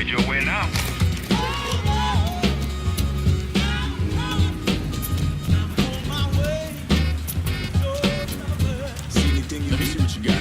head your way now. See anything? Let me see what you got.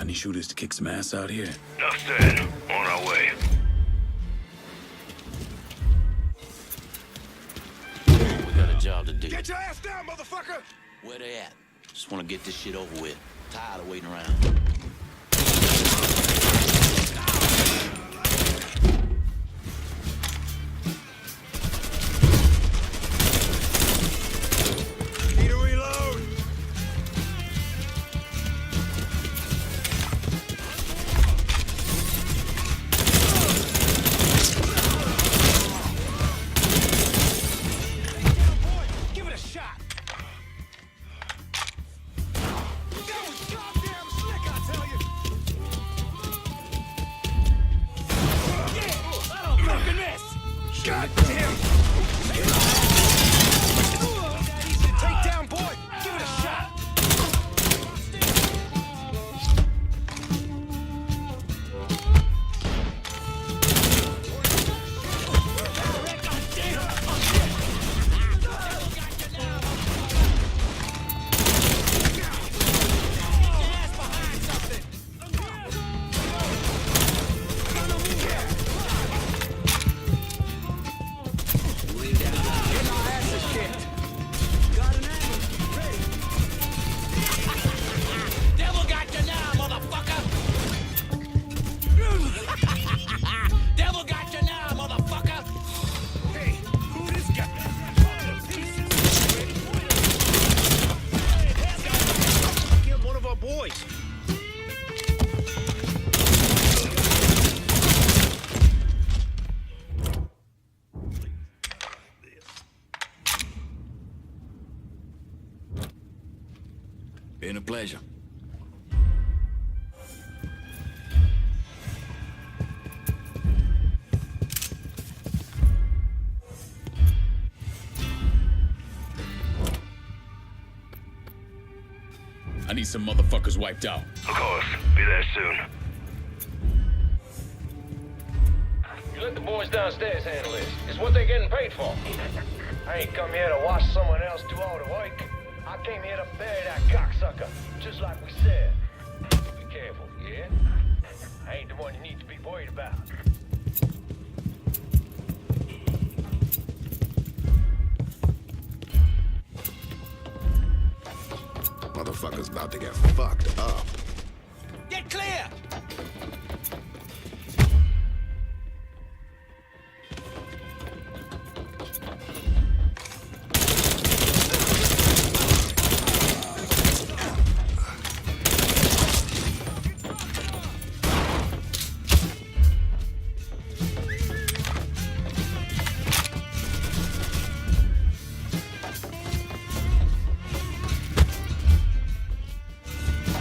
any shooters to kick some ass out here? Enough said. On our way. We got a job to do. Get your ass down, motherfucker! Where they at? Just want to get this shit over with. Tired of waiting around. Need to reload! Give it a shot! That was goddamn slick, I tell you! Yeah! I don't fucking miss! God damn! That easy to take down, boy! Give it a shot! Devil got you now, motherfucker! Devil got you now, motherfucker! Hey, who this guy? Killed one of our boys. Been a pleasure. I need some motherfuckers wiped out. Of course. Be there soon. You let the boys downstairs handle this. It's what they're getting paid for. I ain't come here to watch someone else do all the work. I came here to bury that cocksucker, just like we said. Be careful, yeah? I ain't the one you need to be worried about. Motherfucker's about to get fucked up. Get clear!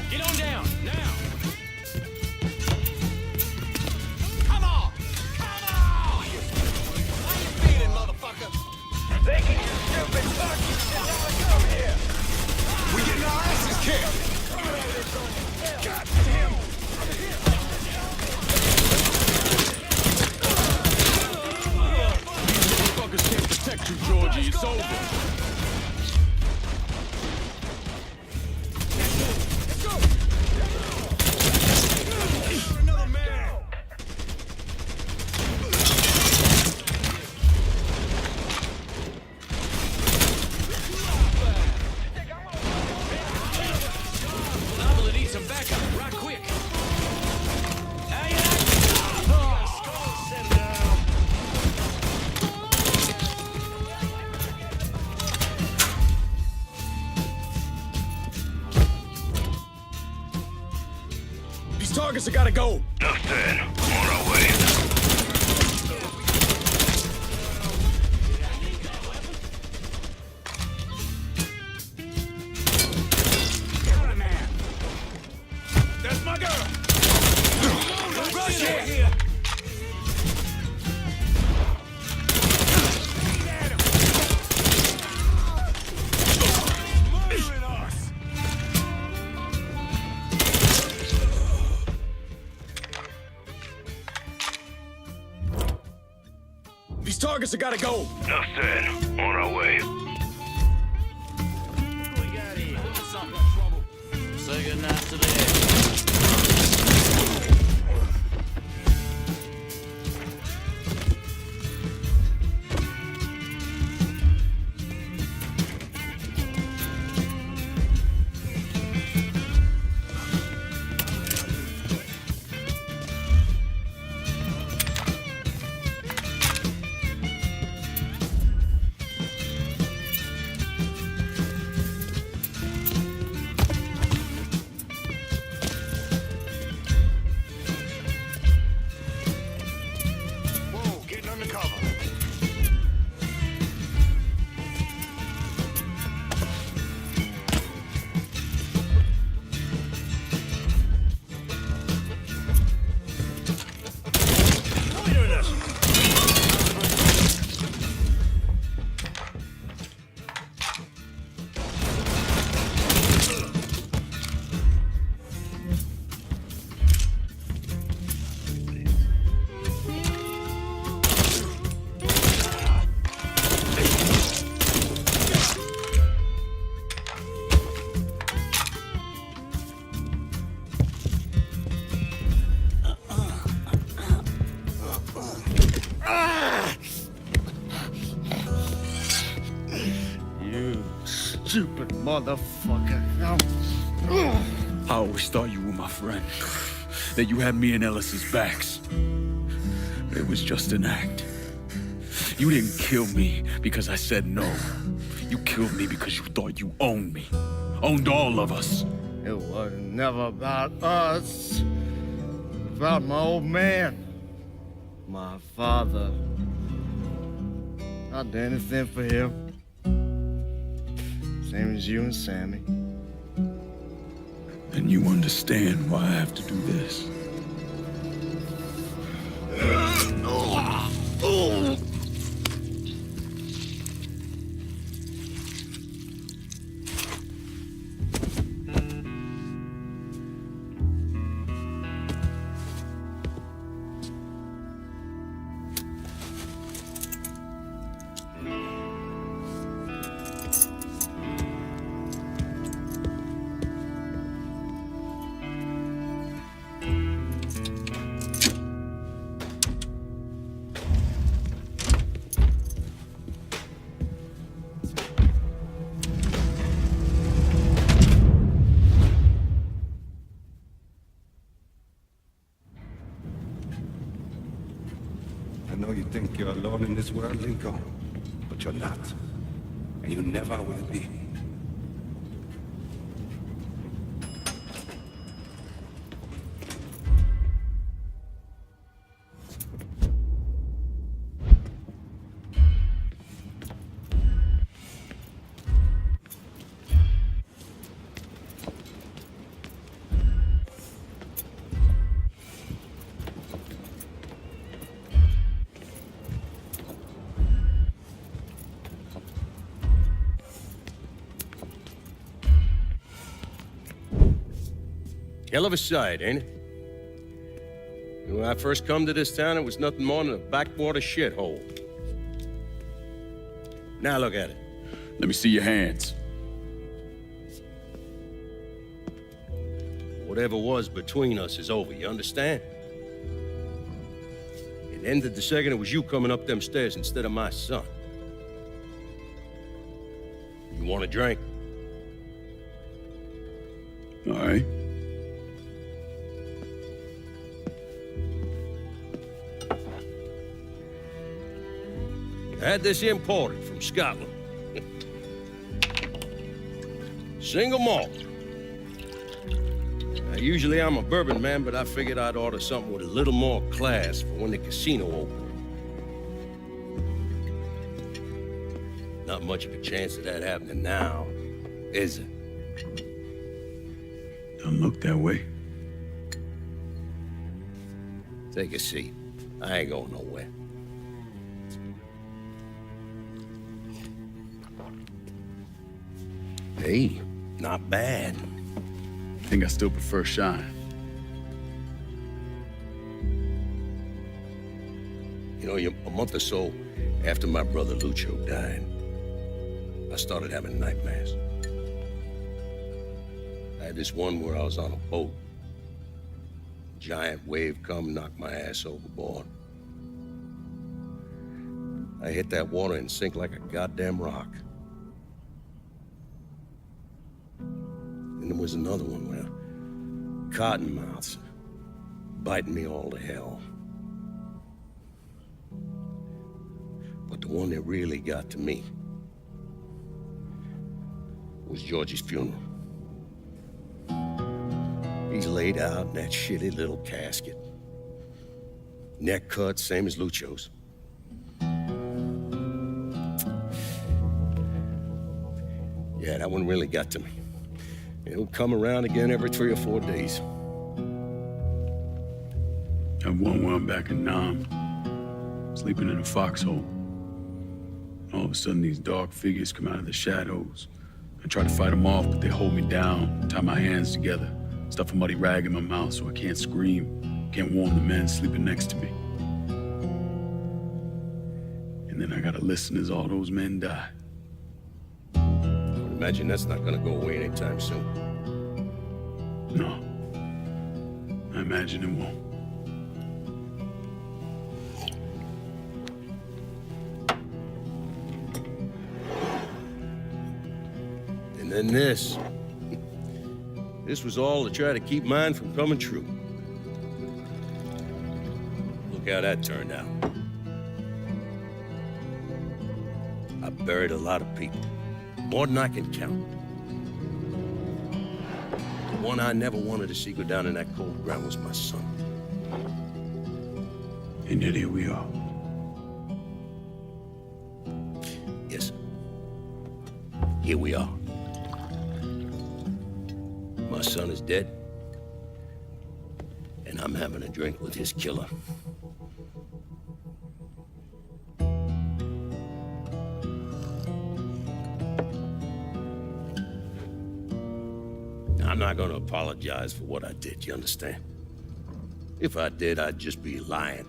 Get on down, now! Come on! Come on! How you feeling, motherfucker? Thinking you stupid fuck, you should never come here! We getting our asses kicked! God damn! Motherfuckers can't protect you, Georgie. It's over. Another man! Liable to need some backup, right quick. These targets have gotta go. Enough said. On our way. That's my girl. Rush here! Murdering us! These targets have gotta go. Enough said. On our way. Say goodnight to the You stupid motherfucker. I always thought you were my friend. That you had me and Ellis's backs. It was just an act. You didn't kill me because I said no. You killed me because you thought you owned me. Owned all of us. It was never about us. It was about my old man. My father. I'd do anything for him. Same as you and Sammy. And you understand why I have to do this. I know you think you're alone in this world, Lincoln, but you're not. And you never will be. Hell of a sight, ain't it? When I first come to this town, it was nothing more than a backwater shithole. Now look at it. Let me see your hands. Whatever was between us is over, you understand? It ended the second it was you coming up them stairs instead of my son. You want a drink? All right. I had this imported from Scotland. Single malt. Now, usually I'm a bourbon man, but I figured I'd order something with a little more class for when the casino opened. Not much of a chance of that happening now, is it? Don't look that way. Take a seat. I ain't going nowhere. Hey, not bad. I think I still prefer Shine. You know, a month or so after my brother Lucio died, I started having nightmares. I had this one where I was on a boat. A giant wave come, knocked my ass overboard. I hit that water and sink like a goddamn rock. And there was another one where cottonmouths biting me all to hell. But the one that really got to me was Georgie's funeral. He's laid out in that shitty little casket. Neck cut, same as Lucio's. Yeah, that one really got to me. It'll come around again every 3 or 4 days. I have one where I'm back in Nam, sleeping in a foxhole. All of a sudden, these dark figures come out of the shadows. I try to fight them off, but they hold me down, tie my hands together, stuff a muddy rag in my mouth so I can't scream, can't warn the men sleeping next to me. And then I gotta listen as all those men die. I imagine that's not gonna go away anytime soon. No. I imagine it won't. And this. This was all to try to keep mine from coming true. Look how that turned out. I buried a lot of people. More than I can count. The one I never wanted to see go down in that cold ground was my son. And yet here we are. Yes. Here we are. My son is dead. And I'm having a drink with his killer. I'm not gonna apologize for what I did, you understand? If I did, I'd just be lying.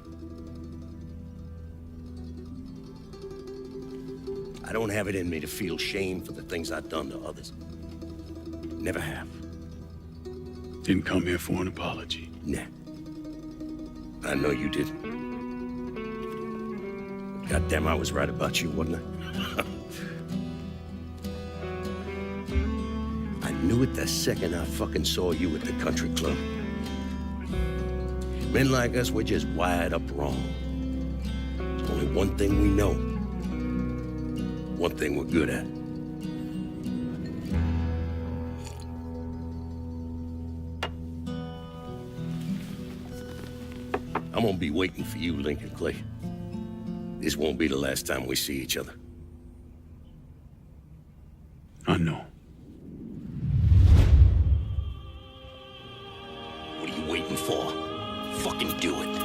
I don't have it in me to feel shame for the things I've done to others. Never have. Didn't come here for an apology. Nah. I know you didn't. Goddamn, I was right about you, wasn't I? I knew it the second I fucking saw you at the country club. Men like us, we're just wired up wrong. There's only one thing we know. One thing we're good at. I'm gonna be waiting for you, Lincoln Clay. This won't be the last time we see each other. I know. What are you waiting for? Fucking do it.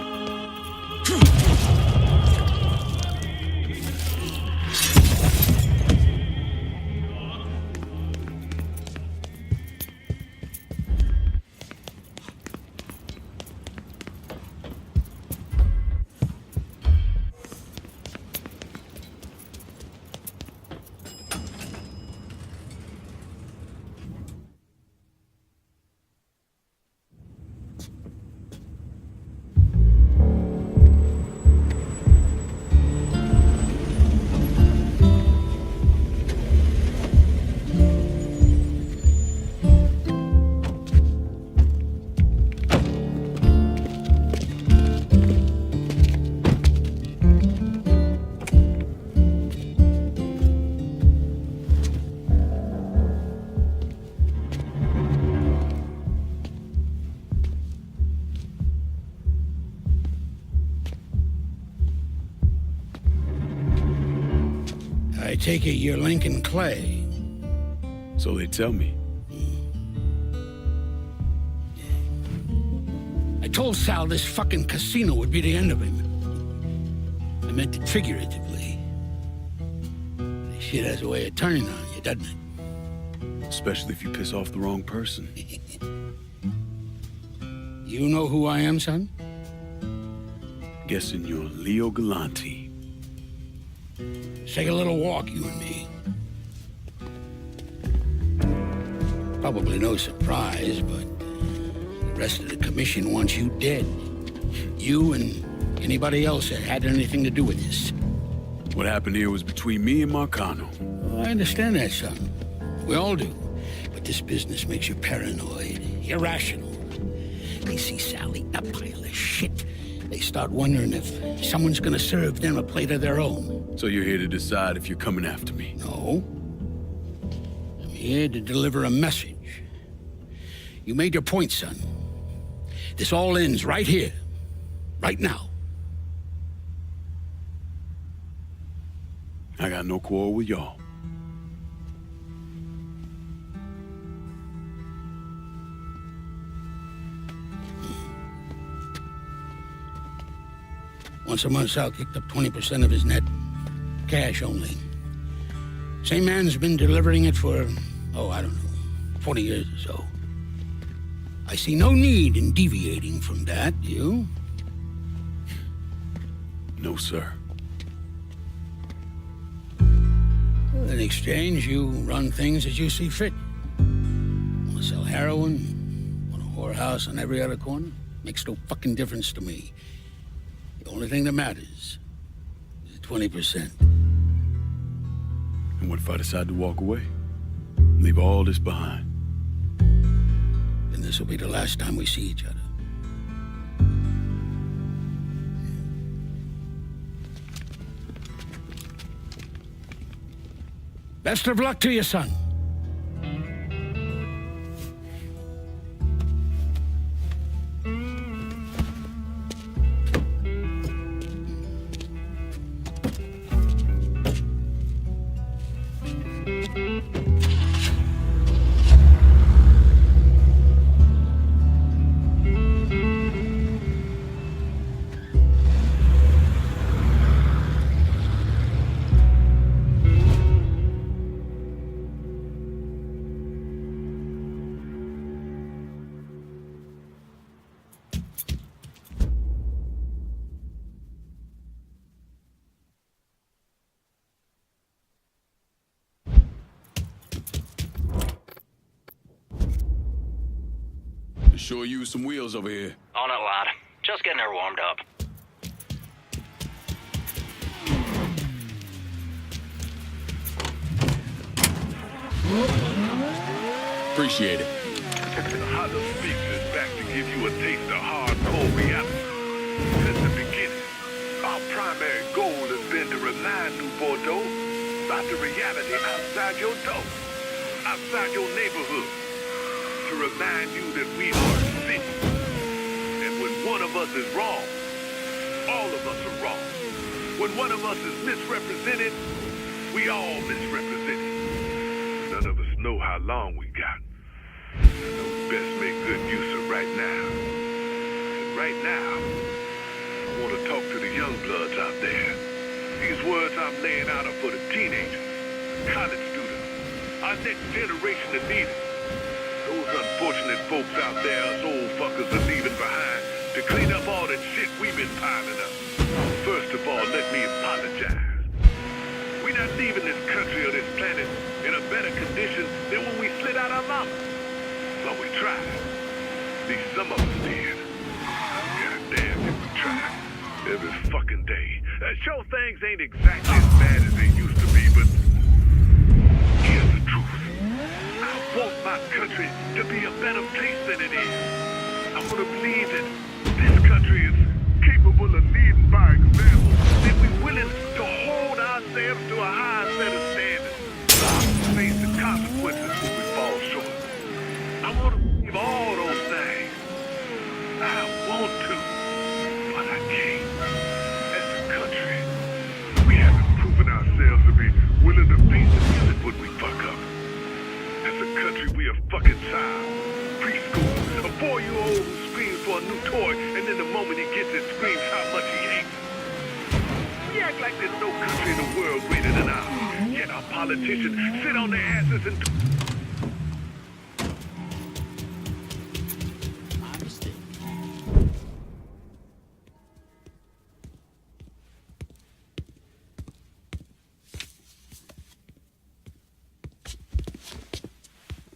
I take it you're Lincoln Clay. So they tell me. I told Sal this fucking casino would be the end of him. I meant it figuratively. This shit has a way of turning on you, doesn't it? Especially if you piss off the wrong person. You know who I am, son? Guessing you're Leo Galante. Let's take a little walk, you and me. Probably no surprise, but the rest of the commission wants you dead. You and anybody else that had anything to do with this. What happened here was between me and Marcano. I understand that, son. We all do. But this business makes you paranoid, irrational. They see Sally, a pile of shit. They start wondering if someone's gonna serve them a plate of their own. So you're here to decide if you're coming after me? No. I'm here to deliver a message. You made your point, son. This all ends right here, right now. I got no quarrel with y'all. Once a month, Sal kicked up 20% of his net. Cash only. Same man's been delivering it for, I don't know, 40 years or so. I see no need in deviating from that, you? No, sir. In exchange, you run things as you see fit. Want to sell heroin? Want a whorehouse on every other corner? Makes no fucking difference to me. The only thing that matters is 20%. And what if I decide to walk away? Leave all this behind. And this will be the last time we see each other. Best of luck to you, son. Sure use some wheels over here. On it, lad. Just getting her warmed up. Appreciate it. The Hollow Speaks is back to give you a taste of hardcore reality. Since the beginning, our primary goal has been to remind New Bordeaux about the reality outside your door, outside your neighborhood. To remind you that we are a city. And when one of us is wrong, all of us are wrong. When one of us is misrepresented, we all misrepresented. None of us know how long we got. So best make good use of right now. And right now, I want to talk to the young bloods out there. These words I'm laying out are for the teenagers, college students, our next generation of leaders. Those unfortunate folks out there, us old fuckers are leaving behind to clean up all that shit we've been piling up. First of all, let me apologize. We're not leaving this country or this planet in a better condition than when we slid out our mama. But we tried. At least some of us did. Goddamn, if we tried. Every fucking day. Sure, things ain't exactly as bad as they used to be, but here's the truth. I want my country to be a better place than it is. I want to believe that this country is capable of leading by example, that we're willing to hold ourselves to a higher set of standards, face the consequences when we fall short. I want to believe all those things. I want to, but I can't. As a country, we haven't proven ourselves to be willing to face the music when we fuck up. As a country, we a fucking child. Preschool. A 4-year-old who screams for a new toy, and then the moment he gets it, screams how much he hates it. We act like there's no country in the world greater than ours. Yet our politicians sit on their asses and...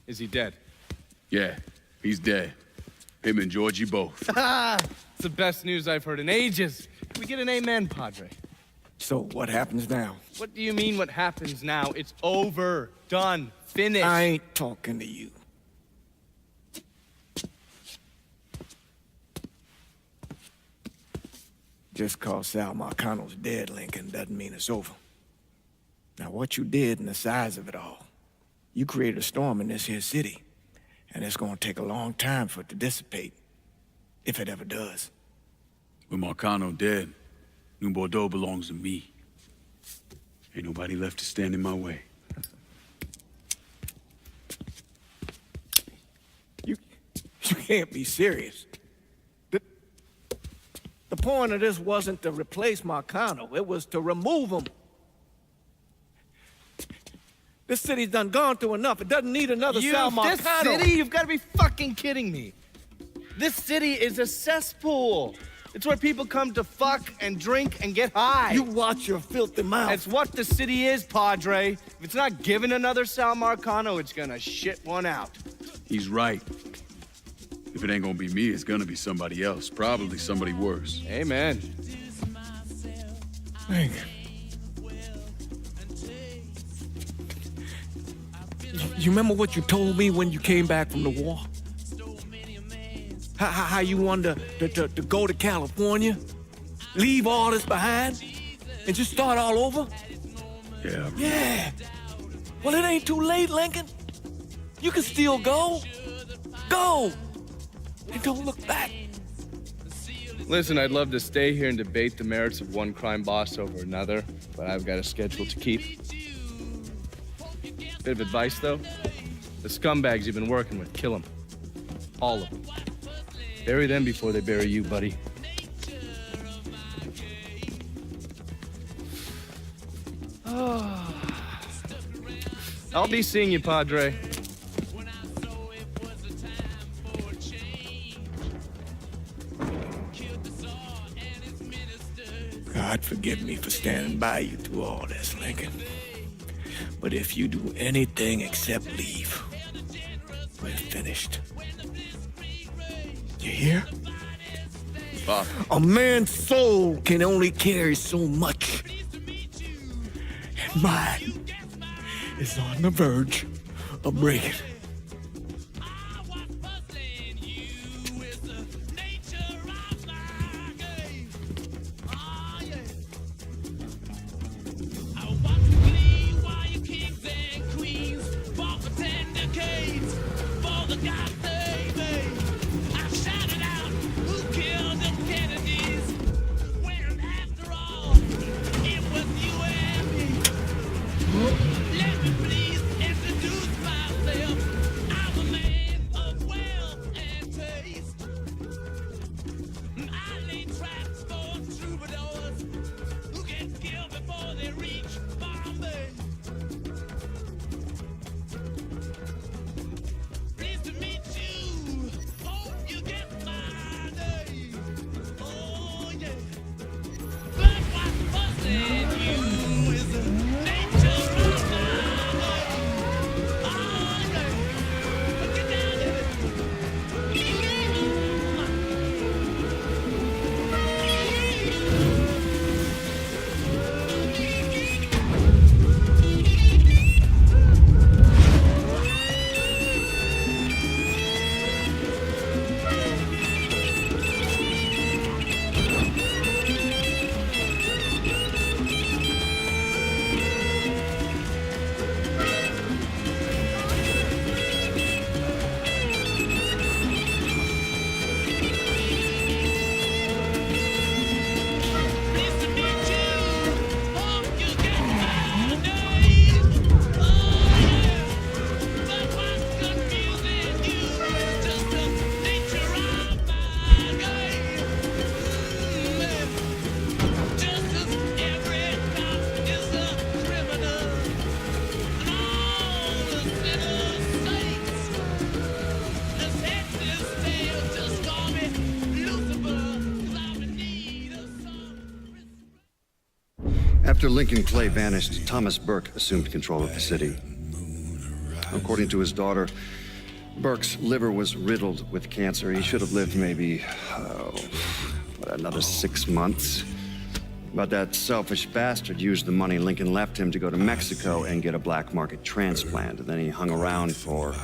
Is he dead? Yeah, he's dead. Him and Georgie both. It's the best news I've heard in ages. Can we get an amen, Padre? So what happens now? What do you mean what happens now? It's over. Done. Finished. I ain't talking to you. Just cause Sal Marcano's dead, Lincoln, doesn't mean it's over. Now, what you did and the size of it all, you created a storm in this here city, and it's gonna take a long time for it to dissipate, if it ever does. With Marcano dead, New Bordeaux belongs to me. Ain't nobody left to stand in my way. You can't be serious. The point of this wasn't to replace Marcano, it was to remove him. This city's done gone through enough. It doesn't need another Sal Marcano. This city? You've got to be fucking kidding me. This city is a cesspool. It's where people come to fuck and drink and get high. You watch your filthy mouth. It's what the city is, Padre. If it's not giving another Sal Marcano, it's gonna shit one out. He's right. If it ain't gonna be me, it's gonna be somebody else. Probably somebody worse. Amen. You remember what you told me when you came back from the war? How you wanted to go to California, leave all this behind, and just start all over? Yeah. Yeah. Well, it ain't too late, Lincoln. You can still go. Go. And don't look back. Listen, I'd love to stay here and debate the merits of one crime boss over another, but I've got a schedule to keep. Bit of advice, though. The scumbags you've been working with, kill them. All of them. Bury them before they bury you, buddy. I'll be seeing you, Padre. God forgive me for standing by you through all this, Lincoln. But if you do anything except leave, we're finished. You hear? Bob. A man's soul can only carry so much. And mine is on the verge of breaking. After Lincoln Clay vanished, Thomas Burke assumed control of the city. According to his daughter, Burke's liver was riddled with cancer. He should have lived maybe, another 6 months. But that selfish bastard used the money Lincoln left him to go to Mexico and get a black market transplant. And then he hung around for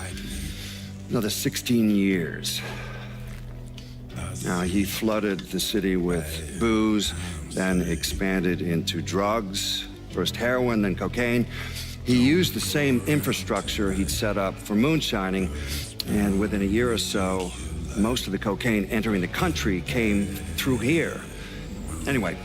another 16 years. Now, he flooded the city with booze, then expanded into drugs, first heroin, then cocaine. He used the same infrastructure he'd set up for moonshining, and within a year or so, most of the cocaine entering the country came through here. Anyway,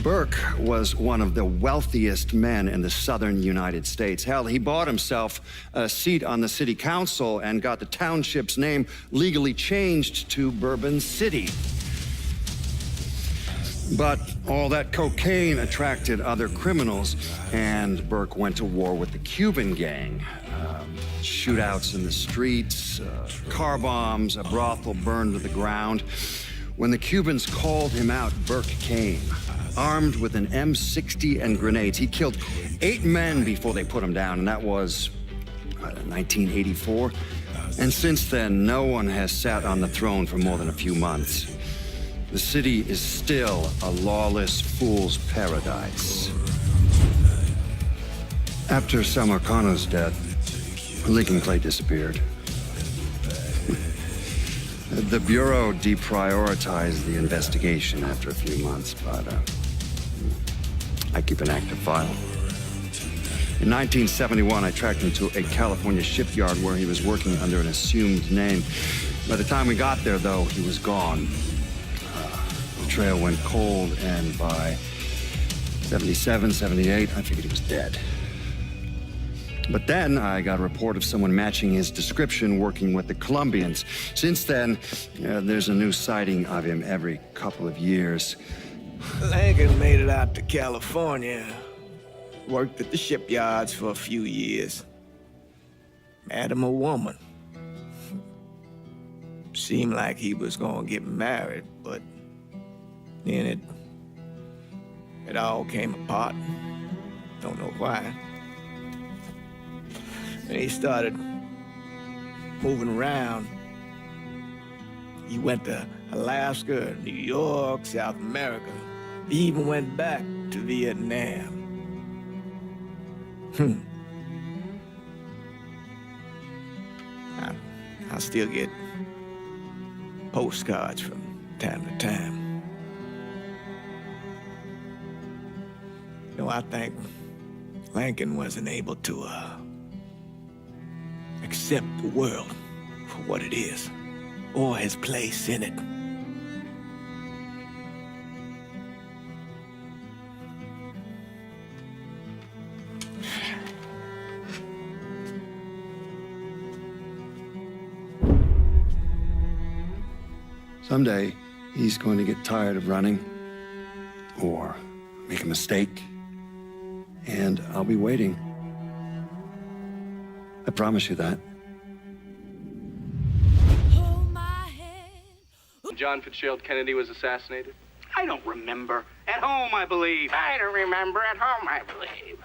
Burke was one of the wealthiest men in the southern United States. Hell, he bought himself a seat on the city council and got the township's name legally changed to Bourbon City. But all that cocaine attracted other criminals, and Burke went to war with the Cuban gang. Shootouts in the streets, car bombs, a brothel burned to the ground. When the Cubans called him out, Burke came, armed with an M60 and grenades. He killed 8 men before they put him down, and that was 1984. And since then, no one has sat on the throne for more than a few months. The city is still a lawless fool's paradise. After Sal Marcano's death, Lincoln Clay disappeared. The Bureau deprioritized the investigation after a few months, but I keep an active file. In 1971, I tracked him to a California shipyard where he was working under an assumed name. By the time we got there, though, he was gone. The trail went cold, and by 77, 78, I figured he was dead. But then I got a report of someone matching his description working with the Colombians. Since then, there's a new sighting of him every couple of years. Lincoln made it out to California. Worked at the shipyards for a few years. Met him a woman. Seemed like he was gonna get married, but then it all came apart. Don't know why. And he started moving around. He went to Alaska, New York, South America. He even went back to Vietnam. I still get postcards from time to time. I think Lincoln wasn't able to accept the world for what it is, or his place in it. Someday, he's going to get tired of running, or make a mistake, and I'll be waiting. I promise you that. John Fitzgerald Kennedy was assassinated? I don't remember. At home, I believe. I don't remember. At home, I believe.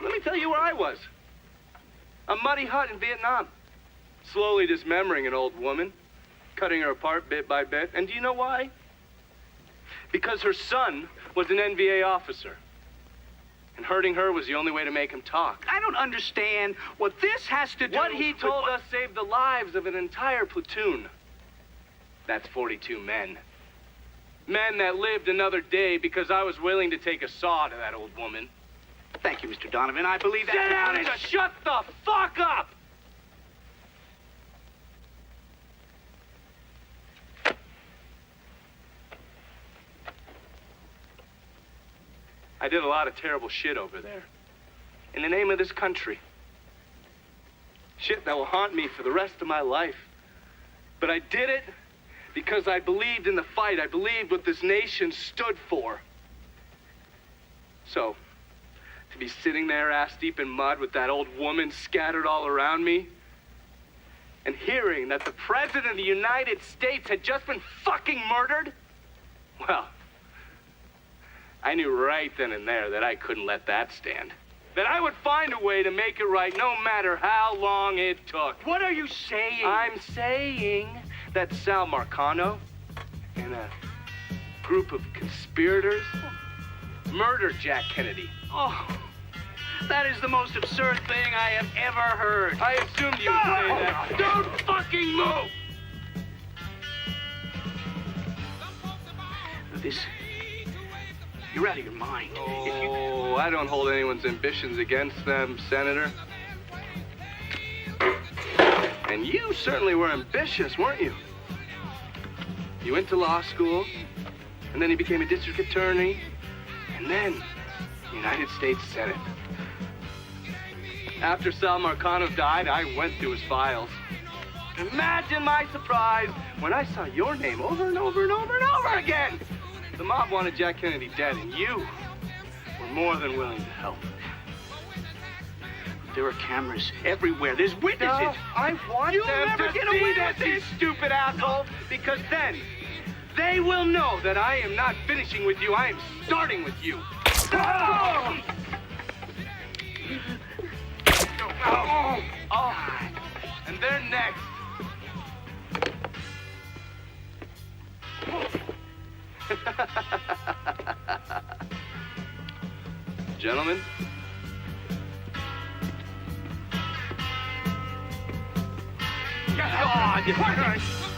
Let me tell you where I was. A muddy hut in Vietnam. Slowly dismembering an old woman. Cutting her apart bit by bit. And do you know why? Because her son was an NVA officer. And hurting her was the only way to make him talk. I don't understand what this has to do What he with told us saved the lives of an entire platoon. That's 42 men. Men that lived another day because I was willing to take a saw to that old woman. Thank you, Mr. Donovan. I believe that. Sit down and shut the fuck up! I did a lot of terrible shit over there. In the name of this country. Shit that will haunt me for the rest of my life. But I did it because I believed in the fight. I believed what this nation stood for. So, to be sitting there ass deep in mud with that old woman scattered all around me, and hearing that the President of the United States had just been fucking murdered, well, I knew right then and there that I couldn't let that stand. That I would find a way to make it right no matter how long it took. What are you saying? I'm saying that Sal Marcano and a group of conspirators murdered Jack Kennedy. Oh, that is the most absurd thing I have ever heard. I assumed you would say that. Don't fucking move! This... You're out of your mind. Oh, I don't hold anyone's ambitions against them, Senator. And you certainly were ambitious, weren't you? You went to law school, and then you became a district attorney, and then United States Senate. After Sal Marcano died, I went through his files. Imagine my surprise when I saw your name over and over and over and over again. The mob wanted Jack Kennedy dead, and you were more than willing to help. There are cameras everywhere. There's witnesses. No, I want You'll them never to get see away this, with you this. stupid asshole, because then they will know that I am not finishing with you. I am starting with you. Oh! Oh! And they're next. Gentlemen, God!